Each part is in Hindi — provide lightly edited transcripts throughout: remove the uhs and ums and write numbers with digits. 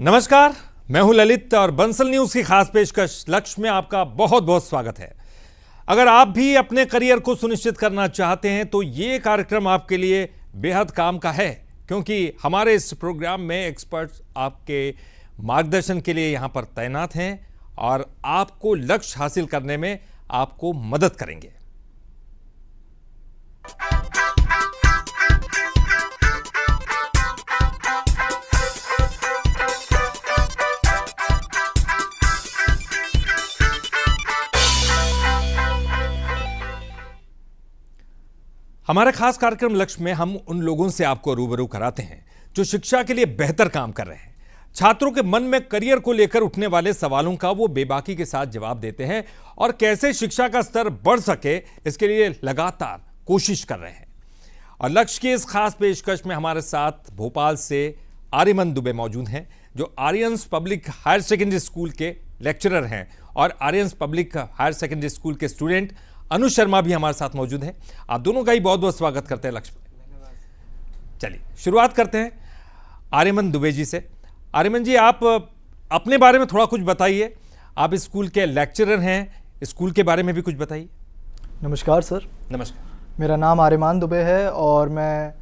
नमस्कार, मैं हूं ललित और बंसल न्यूज की खास पेशकश लक्ष्य में आपका बहुत बहुत स्वागत है। अगर आप भी अपने करियर को सुनिश्चित करना चाहते हैं तो ये कार्यक्रम आपके लिए बेहद काम का है, क्योंकि हमारे इस प्रोग्राम में एक्सपर्ट्स आपके मार्गदर्शन के लिए यहां पर तैनात हैं और आपको लक्ष्य हासिल करने में आपको मदद करेंगे। हमारे खास कार्यक्रम लक्ष्य में हम उन लोगों से आपको रूबरू कराते हैं जो शिक्षा के लिए बेहतर काम कर रहे हैं। छात्रों के मन में करियर को लेकर उठने वाले सवालों का वो बेबाकी के साथ जवाब देते हैं और कैसे शिक्षा का स्तर बढ़ सके इसके लिए लगातार कोशिश कर रहे हैं। और लक्ष्य की इस खास पेशकश में हमारे साथ भोपाल से आर्यमन दुबे मौजूद हैं, जो Aryans public higher secondary school के लेक्चरर हैं, और Aryans public higher secondary school के स्टूडेंट अनुज शर्मा भी हमारे साथ मौजूद हैं। आप दोनों का ही बहुत बहुत स्वागत करते हैं लक्ष्य में। चलिए शुरुआत करते हैं आर्यमन दुबे जी से। आर्यमन जी, आप अपने बारे में थोड़ा कुछ बताइए। आप स्कूल के लेक्चरर हैं, स्कूल के बारे में भी कुछ बताइए। नमस्कार सर। नमस्कार। मेरा नाम आर्यमान दुबे है और मैं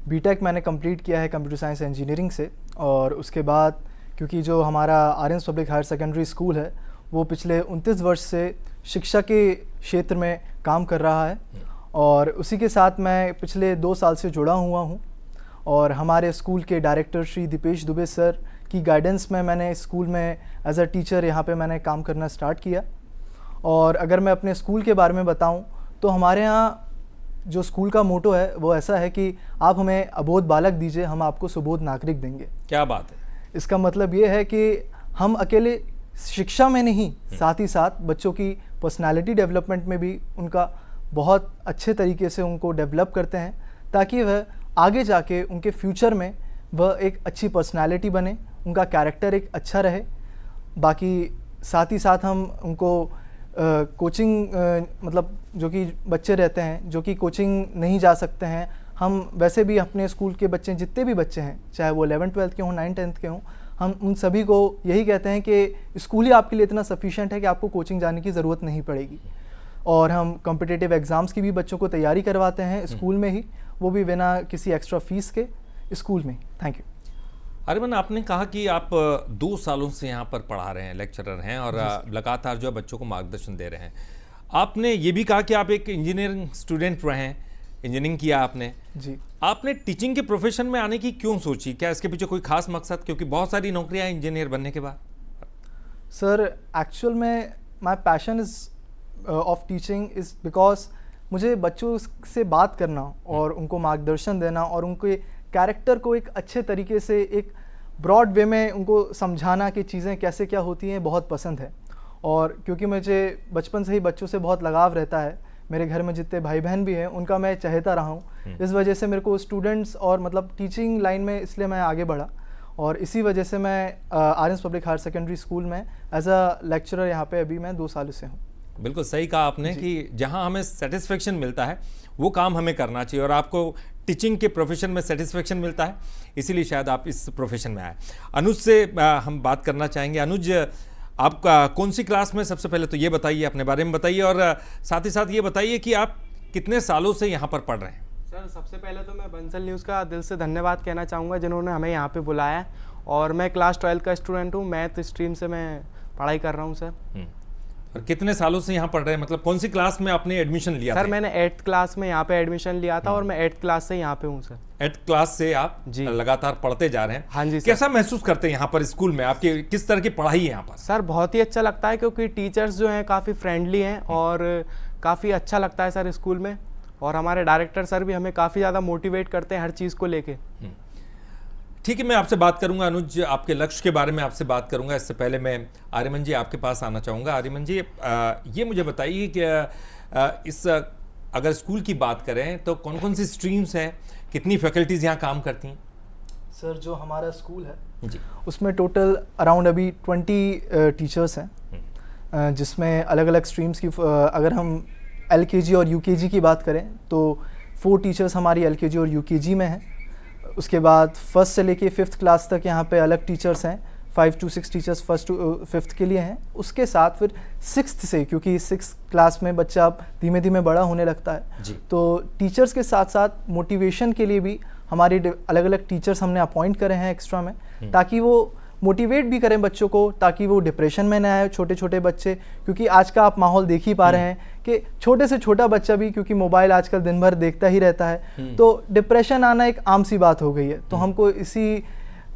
बीटेक मैंने कंप्लीट किया है कंप्यूटर साइंस इंजीनियरिंग से। और उसके बाद क्योंकि जो हमारा Aryans public higher secondary school है वो पिछले 29 वर्ष से शिक्षा के क्षेत्र में काम कर रहा है और उसी के साथ मैं पिछले 2 साल से जुड़ा हुआ हूँ। और हमारे स्कूल के डायरेक्टर श्री दीपेश दुबे सर की गाइडेंस में मैंने स्कूल में एज अ टीचर यहाँ पे मैंने काम करना स्टार्ट किया। और अगर मैं अपने स्कूल के बारे में बताऊँ तो हमारे यहाँ जो स्कूल का मोटो है वो ऐसा है कि आप हमें अबोध बालक दीजिए, हम आपको सुबोध नागरिक देंगे। क्या बात है। इसका मतलब ये है कि हम अकेले शिक्षा में नहीं, साथ ही साथ बच्चों की पर्सनालिटी डेवलपमेंट में भी उनका बहुत अच्छे तरीके से उनको डेवलप करते हैं, ताकि वह आगे जाके उनके फ्यूचर में वह एक अच्छी पर्सनालिटी बने, उनका कैरेक्टर एक अच्छा रहे। बाकी साथ ही साथ हम उनको कोचिंग मतलब जो कि बच्चे रहते हैं जो कि कोचिंग नहीं जा सकते हैं, हम वैसे भी अपने स्कूल के बच्चे जितने भी बच्चे हैं, चाहे वो 11th-12th के हों, 9th-10th के हों, हम उन सभी को यही कहते हैं कि स्कूल ही आपके लिए इतना सफिशिएंट है कि आपको कोचिंग जाने की ज़रूरत नहीं पड़ेगी। और हम कॉम्पिटिटिव एग्ज़ाम्स की भी बच्चों को तैयारी करवाते हैं स्कूल में ही, वो भी बिना किसी एक्स्ट्रा फीस के स्कूल में। Thank you. आर्यमन, आपने कहा कि आप 2 सालों से यहाँ पर पढ़ा रहे हैं, लेक्चरर हैं और लगातार जो है बच्चों को मार्गदर्शन दे रहे हैं। आपने ये भी कहा कि आप एक इंजीनियरिंग स्टूडेंट रहे हैं, इंजीनियरिंग किया आपने जी। आपने टीचिंग के प्रोफेशन में आने की क्यों सोची? क्या इसके पीछे कोई खास मकसद? क्योंकि बहुत सारी नौकरियां इंजीनियर बनने के बाद। सर एक्चुअल में my passion is of teaching is because मुझे बच्चों से बात करना और उनको मार्गदर्शन देना और उनके कैरेक्टर को एक अच्छे तरीके से एक ब्रॉड वे में उनको समझाना कि चीज़ें कैसे क्या होती हैं बहुत पसंद है। और क्योंकि मुझे बचपन से ही बच्चों से बहुत लगाव रहता है, मेरे घर में जितने भाई बहन भी हैं उनका मैं चहेता रहा हूँ, इस वजह से मेरे को स्टूडेंट्स और मतलब टीचिंग लाइन में इसलिए मैं आगे बढ़ा। और इसी वजह से मैं Aryans public higher secondary school में एज अ लेक्चरर यहाँ पे अभी मैं 2 सालों से हूँ। बिल्कुल सही कहा आपने कि जहाँ हमें सेटिस्फेक्शन मिलता है वो काम हमें करना चाहिए, और आपको टीचिंग के प्रोफेशन में सेटिस्फेक्शन मिलता है, इसीलिए शायद आप इस प्रोफेशन में आए। अनुज से हम बात करना चाहेंगे। अनुज, आपका कौन सी क्लास में? सबसे पहले तो ये बताइए, अपने बारे में बताइए, और साथ ही साथ ये बताइए कि आप कितने सालों से यहाँ पर पढ़ रहे हैं। सर सबसे पहले तो मैं बंसल न्यूज़ का दिल से धन्यवाद कहना चाहूँगा जिन्होंने हमें यहाँ पे बुलाया। और मैं क्लास 12 का स्टूडेंट हूँ, मैथ स्ट्रीम से मैं पढ़ाई कर रहा हूँ सर। और कितने सालों से यहाँ पढ़ रहे हैं? मतलब कौन सी क्लास में आपने एडमिशन लिया सर था? मैंने 8th क्लास में यहाँ पे एडमिशन लिया था और मैं 8th क्लास से यहाँ पे हूँ सर। 8th क्लास से आप जी लगातार पढ़ते जा रहे हैं। हाँ जी सर। कैसा महसूस करते हैं यहाँ पर स्कूल में? आपकी किस तरह की पढ़ाई है यहाँ पर? सर बहुत ही अच्छा लगता है क्योंकि टीचर्स जो हैं काफ़ी फ्रेंडली हैं और काफ़ी अच्छा लगता है सर स्कूल में। और हमारे डायरेक्टर सर भी हमें काफ़ी ज़्यादा मोटिवेट करते हैं हर चीज़ को लेके। ठीक है, मैं आपसे बात करूंगा अनुज, आपके लक्ष्य के बारे में आपसे बात करूंगा। इससे पहले मैं आर्यमन जी आपके पास आना चाहूँगा। आर्यमन जी, ये मुझे बताइए कि इस अगर स्कूल की बात करें तो कौन कौन सी स्ट्रीम्स हैं, कितनी फैकल्टीज़ यहाँ काम करती हैं? सर जो हमारा स्कूल है जी, उसमें टोटल अराउंड अभी 20 टीचर्स हैं, जिसमें अलग अलग स्ट्रीम्स की अगर हम LKG और UKG की बात करें तो 4 टीचर्स हमारी LKG और UKG में हैं। उसके बाद 1st से लेके 5th क्लास तक यहाँ पे अलग टीचर्स हैं, 5 to 6 teachers 1st to 5th के लिए हैं। उसके साथ फिर 6th से, क्योंकि 6th क्लास में बच्चा अब धीमे धीमे बड़ा होने लगता है जी। तो टीचर्स के साथ साथ मोटिवेशन के लिए भी हमारी अलग अलग टीचर्स हमने अपॉइंट करे हैं एक्स्ट्रा में, ताकि वो मोटिवेट भी करें बच्चों को, ताकि वो डिप्रेशन में ना आए छोटे छोटे बच्चे। क्योंकि आज का आप माहौल देख ही पा रहे हैं कि छोटे से छोटा बच्चा भी, क्योंकि मोबाइल आजकल दिन भर देखता ही रहता है, तो डिप्रेशन आना एक आम सी बात हो गई है। तो हमको इसी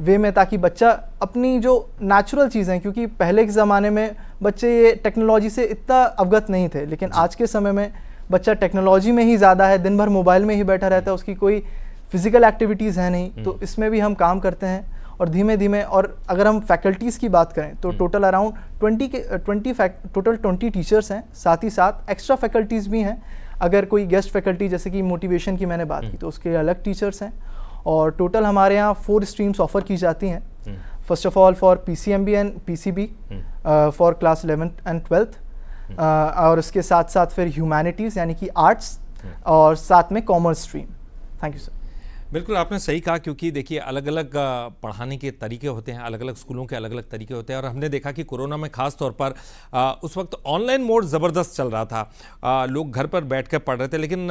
वे में, ताकि बच्चा अपनी जो नेचुरल चीज़ें, क्योंकि पहले के ज़माने में बच्चे ये टेक्नोलॉजी से इतना अवगत नहीं थे, लेकिन आज के समय में बच्चा टेक्नोलॉजी में ही ज़्यादा है, दिन भर मोबाइल में ही बैठा रहता है, उसकी कोई फिजिकल एक्टिविटीज़ है नहीं। तो इसमें भी हम काम करते हैं और धीमे धीमे। और अगर हम फैकल्टीज़ की बात करें तो टोटल अराउंड 20 टीचर्स हैं, साथ ही साथ एक्स्ट्रा फैकल्टीज़ भी हैं। अगर कोई गेस्ट फैकल्टी जैसे कि मोटिवेशन की मैंने बात की तो उसके अलग टीचर्स हैं। और टोटल हमारे यहाँ 4 स्ट्रीम्स ऑफर की जाती हैं। First of all for PCMB and PCB for class 11th and 12th, और उसके साथ साथ फिर ह्यूमैनिटीज़ यानी कि आर्ट्स, और साथ में commerce stream. Thank you sir. बिल्कुल आपने सही कहा, क्योंकि देखिए अलग अलग पढ़ाने के तरीके होते हैं, अलग अलग स्कूलों के अलग अलग तरीके होते हैं। और हमने देखा कि कोरोना में ख़ास तौर पर उस वक्त ऑनलाइन मोड ज़बरदस्त चल रहा था, लोग घर पर बैठ कर पढ़ रहे थे, लेकिन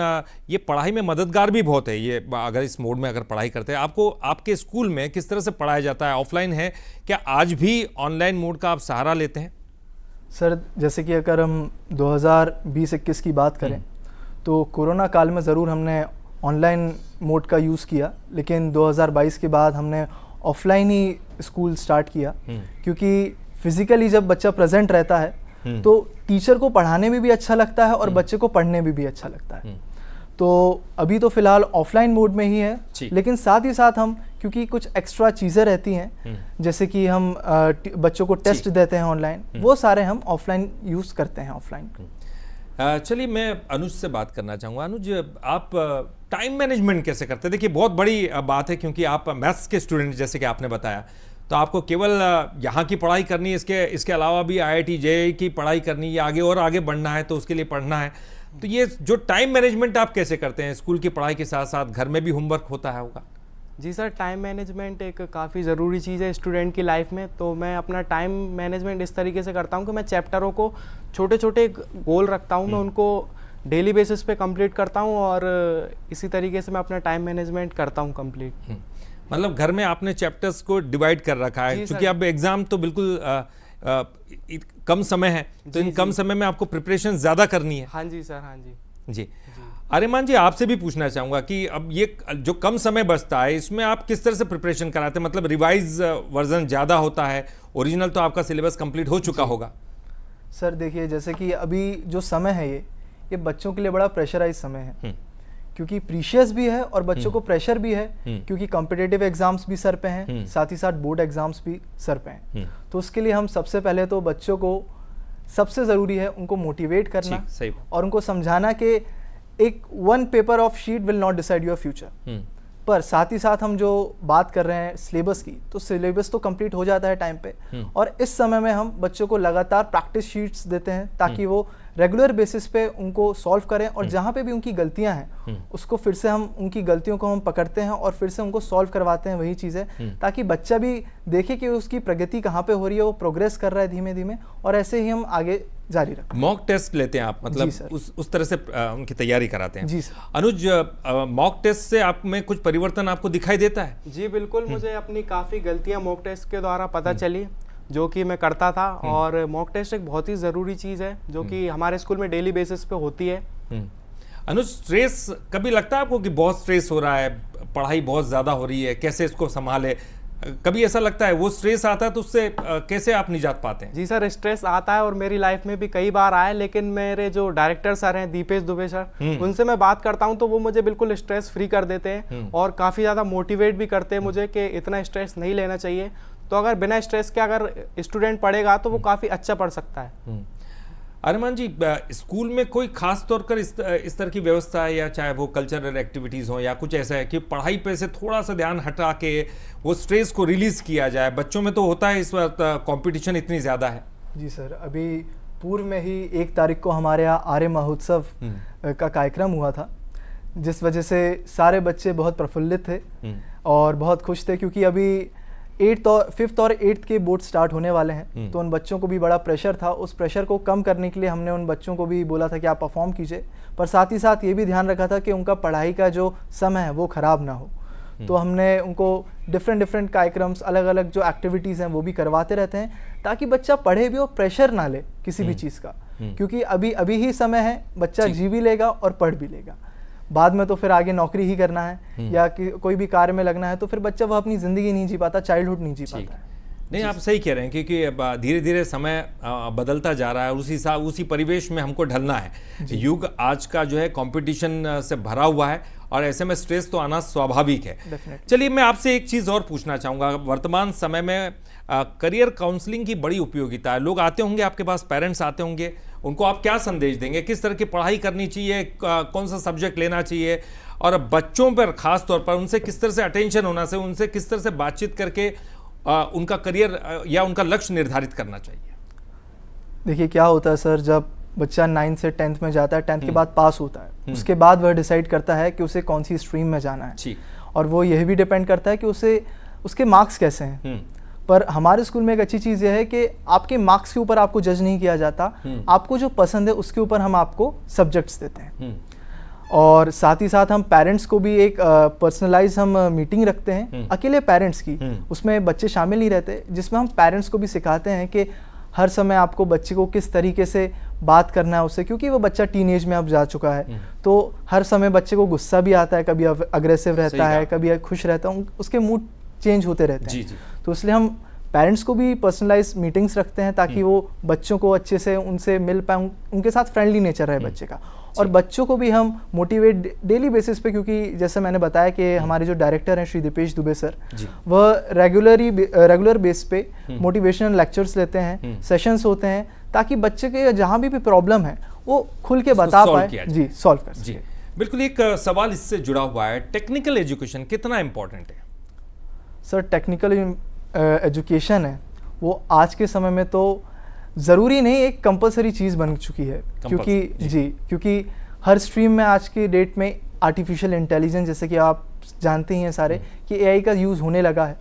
ये पढ़ाई में मददगार भी बहुत है। ये अगर इस मोड में अगर पढ़ाई करते हैं, आपको आपके स्कूल में किस तरह से पढ़ाया जाता है? ऑफलाइन है क्या? आज भी ऑनलाइन मोड का आप सहारा लेते हैं? सर जैसे कि अगर हम 2020-21 की बात करें तो कोरोना काल में ज़रूर हमने ऑनलाइन मोड का यूज़ किया, लेकिन 2022 के बाद हमने ऑफलाइन ही स्कूल स्टार्ट किया। क्योंकि फिज़िकली जब बच्चा प्रेजेंट रहता है तो टीचर को पढ़ाने में भी अच्छा लगता है और बच्चे को पढ़ने में भी अच्छा लगता है। तो अभी तो फ़िलहाल ऑफलाइन मोड में ही है, लेकिन साथ ही साथ हम, क्योंकि कुछ एक्स्ट्रा चीज़ें रहती हैं, जैसे कि हम बच्चों को टेस्ट देते हैं ऑनलाइन, वो सारे हम ऑफलाइन यूज़ करते हैं ऑफलाइन। चलिए मैं अनुज से बात करना चाहूँगा। अनुज, आप टाइम मैनेजमेंट कैसे करते हैं? देखिए बहुत बड़ी बात है, क्योंकि आप मैथ्स के स्टूडेंट जैसे कि आपने बताया, तो आपको केवल यहाँ की पढ़ाई करनी है, इसके अलावा भी IIT JEE की पढ़ाई करनी है, आगे और आगे बढ़ना है तो उसके लिए पढ़ना है। तो ये जो टाइम मैनेजमेंट आप कैसे करते हैं? स्कूल की पढ़ाई के साथ साथ घर में भी होमवर्क होता है होगा? जी सर, टाइम मैनेजमेंट एक काफ़ी ज़रूरी चीज़ है स्टूडेंट की लाइफ में। तो मैं अपना टाइम मैनेजमेंट इस तरीके से करता हूँ कि मैं चैप्टरों को छोटे छोटे गोल रखता हूँ, मैं उनको डेली बेसिस पे कंप्लीट करता हूँ, और इसी तरीके से मैं अपना टाइम मैनेजमेंट करता हूँ कंप्लीट। मतलब घर में आपने चैप्टर्स को डिवाइड कर रखा है, क्योंकि अब एग्ज़ाम तो बिल्कुल कम समय है, तो इन कम समय में आपको प्रिपरेशन ज़्यादा करनी है। हाँ जी सर, हाँ जी जी। आर्यमान जी, आपसे भी पूछना चाहूँगा कि अब ये जो कम समय बचता है, इसमें आप किस तरह से प्रिपरेशन कराते हैं? मतलब रिवाइज वर्जन ज़्यादा होता है, ओरिजिनल तो आपका सिलेबस कंप्लीट हो चुका होगा। सर देखिए, जैसे कि अभी जो समय है ये बच्चों के लिए बड़ा प्रेशराइज समय है, क्योंकि प्रीशियस भी है और बच्चों को प्रेशर भी है, क्योंकि कॉम्पिटिटिव एग्जाम्स भी सर पे हैं, साथ ही साथ बोर्ड एग्जाम्स भी सर पे हैं। तो उसके लिए हम सबसे पहले तो बच्चों को, सबसे ज़रूरी है उनको मोटिवेट करना और उनको समझाना कि एक 1 paper of sheet will not decide your future. पर साथ ही साथ हम जो बात कर रहे हैं सिलेबस की, तो सिलेबस तो कंप्लीट हो जाता है टाइम पे, और इस समय में हम बच्चों को लगातार प्रैक्टिस शीट्स देते हैं ताकि वो रेगुलर बेसिस पे उनको सॉल्व करें, और जहाँ पे भी उनकी गलतियां हैं उसको फिर से हम उनकी गलतियों को हम पकड़ते हैं और फिर से उनको सॉल्व करवाते हैं वही चीज़ें, ताकि बच्चा भी देखे कि उसकी प्रगति कहाँ पे हो रही है, वो प्रोग्रेस कर रहा है धीमे धीमे, और ऐसे ही हम आगे जारी रखें। मॉक टेस्ट लेते हैं आप, मतलब उस तरह से उनकी तैयारी कराते हैं? जी सर। अनुज, मॉक टेस्ट से आप में कुछ परिवर्तन आपको दिखाई देता है? जी बिल्कुल, मुझे अपनी काफ़ी गलतियाँ मॉक टेस्ट के द्वारा पता चली, जो कि मैं करता था। और मॉक टेस्ट एक बहुत ही ज़रूरी चीज़ है जो कि हमारे स्कूल में डेली बेसिस पे होती है। अनुज, स्ट्रेस कभी लगता है आपको कि बहुत स्ट्रेस हो रहा है, पढ़ाई बहुत ज़्यादा हो रही है, कैसे इसको संभाले? कभी ऐसा लगता है? वो स्ट्रेस आता है तो उससे कैसे आप निजात पाते हैं? जी सर, स्ट्रेस आता है और मेरी लाइफ में भी कई बार आया, लेकिन मेरे जो डायरेक्टर सर हैं दीपेश दुबे सर, उनसे मैं बात करता हूं तो वो मुझे बिल्कुल स्ट्रेस फ्री कर देते हैं और काफ़ी ज़्यादा मोटिवेट भी करते हैं मुझे कि इतना स्ट्रेस नहीं लेना चाहिए। तो अगर बिना स्ट्रेस के अगर स्टूडेंट पढ़ेगा तो वो काफ़ी अच्छा पढ़ सकता है। आर्यमान जी, स्कूल में कोई खास तौर पर इस तरह की व्यवस्था है, या चाहे वो कल्चरल एक्टिविटीज़ हो या कुछ ऐसा है कि पढ़ाई पे से थोड़ा सा ध्यान हटा के वो स्ट्रेस को रिलीज़ किया जाए? बच्चों में तो होता है इस वक्त कंपटीशन इतनी ज़्यादा है। जी सर, अभी पूर्व में ही 1 तारीख को हमारे यहाँ आर्य महोत्सव का कार्यक्रम हुआ था, जिस वजह से सारे बच्चे बहुत प्रफुल्लित थे और बहुत खुश थे, क्योंकि अभी 5th और 8th के बोर्ड स्टार्ट होने वाले हैं, तो उन बच्चों को भी बड़ा प्रेशर था। उस प्रेशर को कम करने के लिए हमने उन बच्चों को भी बोला था कि आप परफॉर्म कीजिए, पर साथ ही साथ ये भी ध्यान रखा था कि उनका पढ़ाई का जो समय है वो ख़राब ना हो। तो हमने उनको डिफरेंट कार्यक्रम्स, अलग अलग जो एक्टिविटीज़ हैं वो भी करवाते रहते हैं, ताकि बच्चा पढ़े भी और प्रेशर ना ले किसी भी चीज़ का, क्योंकि अभी ही समय है, बच्चा जी भी लेगा और पढ़ भी लेगा। बाद में तो फिर आगे नौकरी ही करना है या कोई भी कार्य में लगना है, तो फिर बच्चा वह अपनी ज़िंदगी नहीं जी पाता, चाइल्डहुड नहीं जी पाता है। नहीं, आप सही कह रहे हैं, क्योंकि धीरे धीरे समय बदलता जा रहा है, उसी परिवेश में हमको ढलना है। युग आज का जो है कंपटीशन से भरा हुआ है, और ऐसे में स्ट्रेस तो आना स्वाभाविक है। चलिए, मैं आपसे एक चीज़ और पूछना चाहूँगा। वर्तमान समय में करियर काउंसलिंग की बड़ी उपयोगिता है। लोग आते होंगे आपके पास, पेरेंट्स आते होंगे, उनको आप क्या संदेश देंगे? किस तरह की पढ़ाई करनी चाहिए, कौन सा सब्जेक्ट लेना चाहिए, और बच्चों पर खास तौर पर उनसे किस तरह से अटेंशन होना चाहिए, उनसे किस तरह से बातचीत करके उनका करियर या उनका लक्ष्य निर्धारित करना चाहिए? देखिए, क्या होता है सर, जब बच्चा 9th से 10th में जाता है, 10th के बाद पास होता है, उसके बाद वह डिसाइड करता है कि उसे कौन सी स्ट्रीम में जाना है, और वो यह भी डिपेंड करता है कि उसके मार्क्स कैसे हैं। पर हमारे स्कूल में एक अच्छी चीज़ यह है कि आपके मार्क्स के ऊपर आपको जज नहीं किया जाता, आपको जो पसंद है उसके ऊपर हम आपको सब्जेक्ट्स देते हैं। और साथ ही साथ हम पेरेंट्स को भी एक पर्सनलाइज हम मीटिंग रखते हैं, अकेले पेरेंट्स की, उसमें बच्चे शामिल नहीं रहते, जिसमें हम पेरेंट्स को भी सिखाते हैं कि हर समय आपको बच्चे को किस तरीके से बात करना है उससे, क्योंकि वो बच्चा टीनेज में अब जा चुका है, तो हर समय बच्चे को गुस्सा भी आता है, कभी अग्रेसिव रहता है, कभी खुश रहता है, उसके मूड चेंज होते रहते हैं। तो इसलिए हम पेरेंट्स को भी पर्सनलाइज मीटिंग्स रखते हैं, ताकि वो बच्चों को अच्छे से उनसे मिल पाए, उनके साथ फ्रेंडली नेचर रहे बच्चे का। और बच्चों को भी हम मोटिवेट डेली बेसिस पे, क्योंकि जैसे मैंने बताया कि हमारे जो डायरेक्टर हैं श्री दीपेश दुबे सर, वह रेगुलर बेस पे मोटिवेशनल लेक्चर्स लेते हैं, सेशंस होते हैं, ताकि बच्चे के जहाँ भी प्रॉब्लम है वो खुल के बता पाए, जी सॉल्व कर सके। बिल्कुल। एक सवाल इससे जुड़ा हुआ है, टेक्निकल एजुकेशन कितना इम्पोर्टेंट है? सर, टेक्निकल एजुकेशन है वो आज के समय में तो ज़रूरी नहीं, एक कंपलसरी चीज़ बन चुकी है, क्योंकि हर स्ट्रीम में आज के डेट में आर्टिफिशियल इंटेलिजेंस, जैसे कि आप जानते ही हैं सारे कि एआई का यूज़ होने लगा है।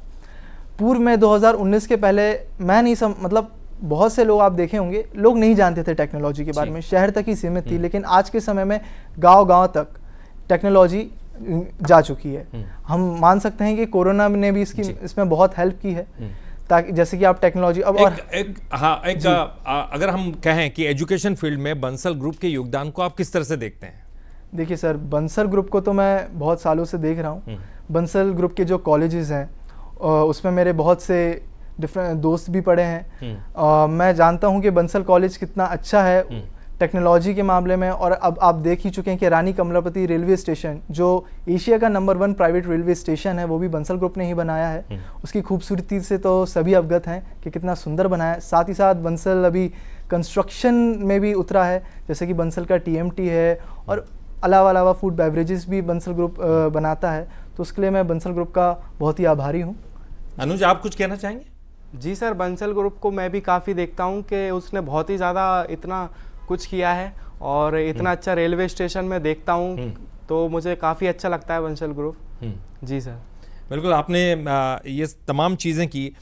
पूर्व में 2019 के पहले मैं नहीं मतलब बहुत से लोग आप देखे होंगे, लोग नहीं जानते थे टेक्नोलॉजी के बारे में, शहर तक ही सीमित थी, लेकिन आज के समय में गांव तक टेक्नोलॉजी जा चुकी है। हम मान सकते हैं कि कोरोना ने भी इसमें बहुत हेल्प की है, ताकि जैसे कि आप टेक्नोलॉजी अब अगर हम कहें कि एजुकेशन फील्ड में बंसल ग्रुप के योगदान को आप किस तरह से देखते हैं? देखिए सर, बंसल ग्रुप को तो मैं बहुत सालों से देख रहा हूँ। बंसल ग्रुप के जो कॉलेजेस हैं उसमें मेरे बहुत से डिफरेंट दोस्त भी पढ़े हैं। मैं जानता हूँ कि बंसल कॉलेज कितना अच्छा है टेक्नोलॉजी के मामले में। और अब आप देख ही चुके हैं कि रानी कमलापति रेलवे स्टेशन, जो एशिया का नंबर 1 प्राइवेट रेलवे स्टेशन है, वो भी बंसल ग्रुप ने ही बनाया है। उसकी खूबसूरती से तो सभी अवगत हैं कि कितना सुंदर बनाया है। साथ ही साथ बंसल अभी कंस्ट्रक्शन में भी उतरा है, जैसे कि बंसल का TMT है, और अलावा फूड बेवरेजेस भी बंसल ग्रुप बनाता है। तो उसके लिए मैं बंसल ग्रुप का बहुत ही आभारी हूँ। अनुज, आप कुछ कहना चाहेंगे? जी सर, बंसल ग्रुप को मैं भी काफ़ी देखता हूँ कि उसने बहुत ही ज़्यादा इतना कुछ किया है, और इतना अच्छा रेलवे स्टेशन में देखता हूँ, तो मुझे काफ़ी अच्छा लगता है बंसल ग्रुप। जी सर, बिल्कुल। आपने ये तमाम चीज़ें की।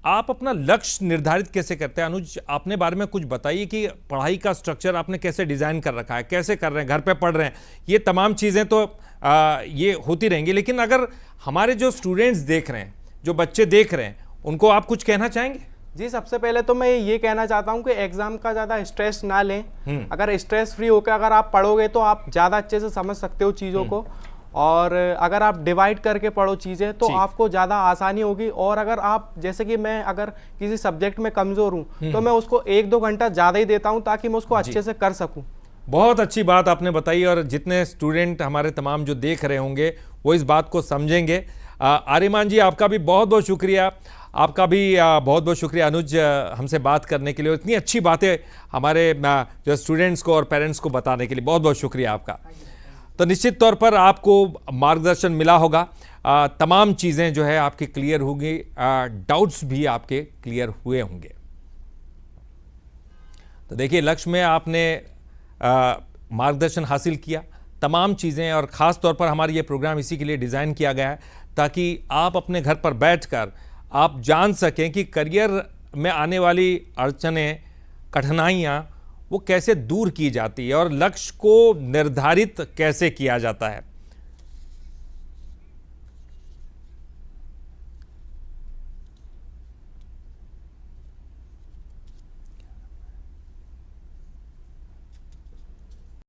आप अपना लक्ष्य निर्धारित कैसे करते हैं? अनुज, अपने बारे में कुछ बताइए कि पढ़ाई का स्ट्रक्चर आपने कैसे डिज़ाइन कर रखा है, कैसे कर रहे हैं, घर पे पढ़ रहे हैं, ये तमाम चीज़ें तो ये होती रहेंगी, लेकिन अगर हमारे जो स्टूडेंट्स देख रहे हैं, जो बच्चे देख रहे हैं, उनको आप कुछ कहना चाहेंगे? जी, सबसे पहले तो मैं ये कहना चाहता हूँ कि एग्ज़ाम का ज़्यादा स्ट्रेस ना लें। अगर स्ट्रेस फ्री होकर अगर आप पढ़ोगे तो आप ज़्यादा अच्छे से समझ सकते हो चीज़ों को, और अगर आप डिवाइड करके पढ़ो चीज़ें तो आपको ज़्यादा आसानी होगी। और अगर आप, जैसे कि मैं अगर किसी सब्जेक्ट में कमज़ोर हूँ तो मैं उसको 1-2 घंटा ज़्यादा ही देता हूँ, ताकि मैं उसको अच्छे से कर सकूँ। बहुत अच्छी बात आपने बताई, और जितने स्टूडेंट हमारे तमाम जो देख रहे होंगे वो इस बात को समझेंगे। आर्यमान जी, आपका भी बहुत बहुत शुक्रिया। आपका भी बहुत बहुत शुक्रिया अनुज, हमसे बात करने के लिए, इतनी अच्छी बातें हमारे जो स्टूडेंट्स को और पेरेंट्स को बताने के लिए बहुत बहुत शुक्रिया आपका। तो निश्चित तौर पर आपको मार्गदर्शन मिला होगा, तमाम चीज़ें जो है आपकी क्लियर होंगी, डाउट्स भी आपके क्लियर हुए होंगे। तो देखिए, लक्ष्य में आपने मार्गदर्शन हासिल किया, तमाम चीज़ें, और ख़ास तौर पर हमारा ये प्रोग्राम इसी के लिए डिज़ाइन किया गया है ताकि आप अपने घर पर बैठकर आप जान सकें कि करियर में आने वाली अड़चनें, कठिनाइयाँ वो कैसे दूर की जाती है और लक्ष्य को निर्धारित कैसे किया जाता है।